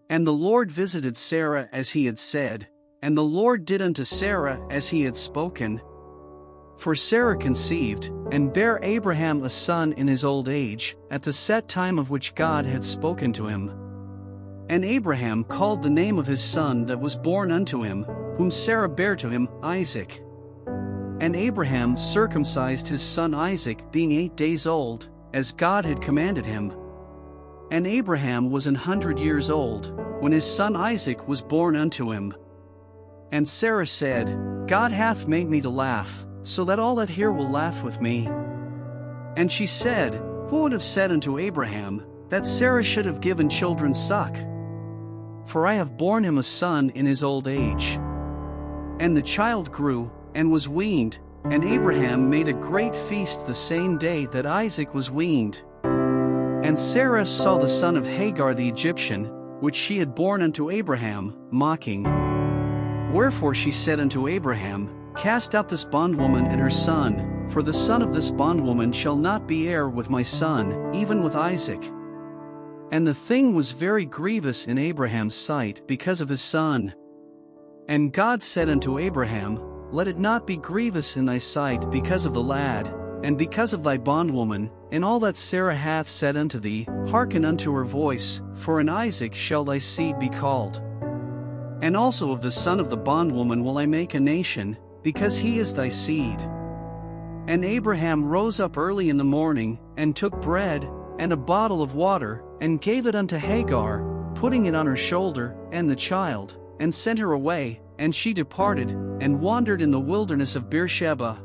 And the Lord visited Sarah as he had said, and the Lord did unto Sarah as he had spoken. For Sarah conceived, and bare Abraham a son in his old age, at the set time of which God had spoken to him. And Abraham called the name of his son that was born unto him, whom Sarah bare to him, Isaac. And Abraham circumcised his son Isaac, being 8 days old, as God had commanded him. And Abraham was 100 years old, when his son Isaac was born unto him. And Sarah said, God hath made me to laugh, so that all that hear will laugh with me. And she said, Who would have said unto Abraham, that Sarah should have given children suck? For I have borne him a son in his old age. And the child grew, and was weaned, and Abraham made a great feast the same day that Isaac was weaned. And Sarah saw the son of Hagar the Egyptian, which she had borne unto Abraham, mocking. Wherefore she said unto Abraham, Cast out this bondwoman and her son, for the son of this bondwoman shall not be heir with my son, even with Isaac. And the thing was very grievous in Abraham's sight because of his son. And God said unto Abraham, Let it not be grievous in thy sight because of the lad, and because of thy bondwoman, in all that Sarah hath said unto thee, hearken unto her voice, for in Isaac shall thy seed be called. And also of the son of the bondwoman will I make a nation, because he is thy seed. And Abraham rose up early in the morning, and took bread, and a bottle of water, and gave it unto Hagar, putting it on her shoulder, and the child, and sent her away, and she departed, and wandered in the wilderness of Beersheba.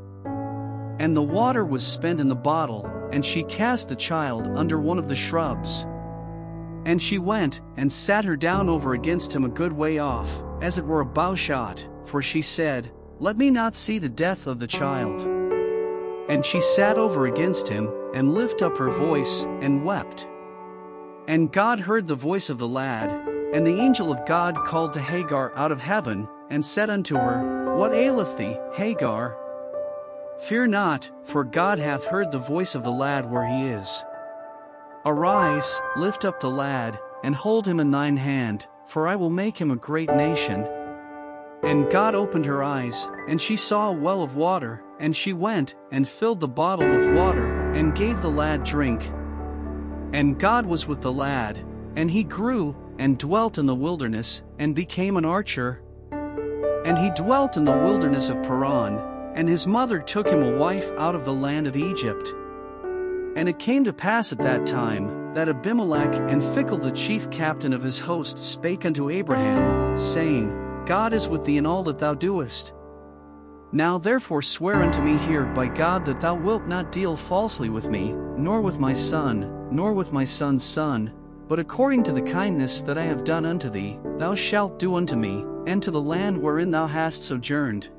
And the water was spent in the bottle, and she cast the child under one of the shrubs. And she went, and sat her down over against him a good way off, as it were a bowshot, for she said, Let me not see the death of the child. And she sat over against him, and lifted up her voice, and wept. And God heard the voice of the lad, and the angel of God called to Hagar out of heaven, and said unto her, What aileth thee, Hagar? Fear not, for God hath heard the voice of the lad where he is. Arise, lift up the lad, and hold him in thine hand, for I will make him a great nation. And God opened her eyes, and she saw a well of water, and she went, and filled the bottle with water, and gave the lad drink. And God was with the lad, and he grew, and dwelt in the wilderness, and became an archer. And he dwelt in the wilderness of Paran, and his mother took him a wife out of the land of Egypt. And it came to pass at that time, that Abimelech and Phicol the chief captain of his host spake unto Abraham, saying, God is with thee in all that thou doest. Now therefore swear unto me here by God that thou wilt not deal falsely with me, nor with my son, nor with my son's son, but according to the kindness that I have done unto thee, thou shalt do unto me, and to the land wherein thou hast sojourned.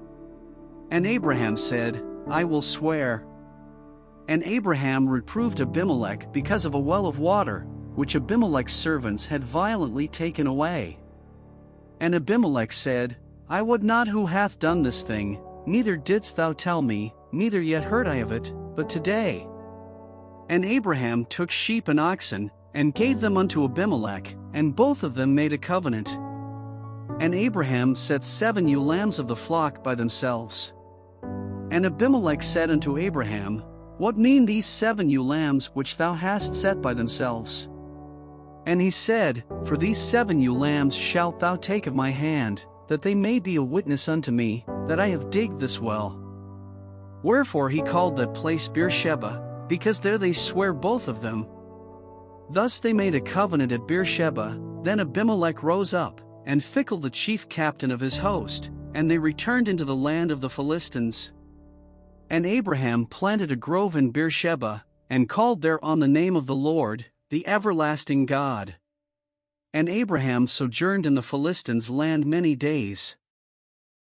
And Abraham said, I will swear. And Abraham reproved Abimelech because of a well of water, which Abimelech's servants had violently taken away. And Abimelech said, I would not who hath done this thing, neither didst thou tell me, neither yet heard I of it, but today. And Abraham took sheep and oxen, and gave them unto Abimelech, and both of them made a covenant. And Abraham set 7 ewe lambs of the flock by themselves. And Abimelech said unto Abraham, What mean these 7 ewe lambs which thou hast set by themselves? And he said, For these 7 ewe lambs shalt thou take of my hand, that they may be a witness unto me, that I have digged this well. Wherefore he called that place Beersheba, because there they sware both of them. Thus they made a covenant at Beersheba. Then Abimelech rose up, and Phicol the chief captain of his host, and they returned into the land of the Philistines. And Abraham planted a grove in Beersheba, and called thereon the name of the Lord, the everlasting God. And Abraham sojourned in the Philistines' land many days.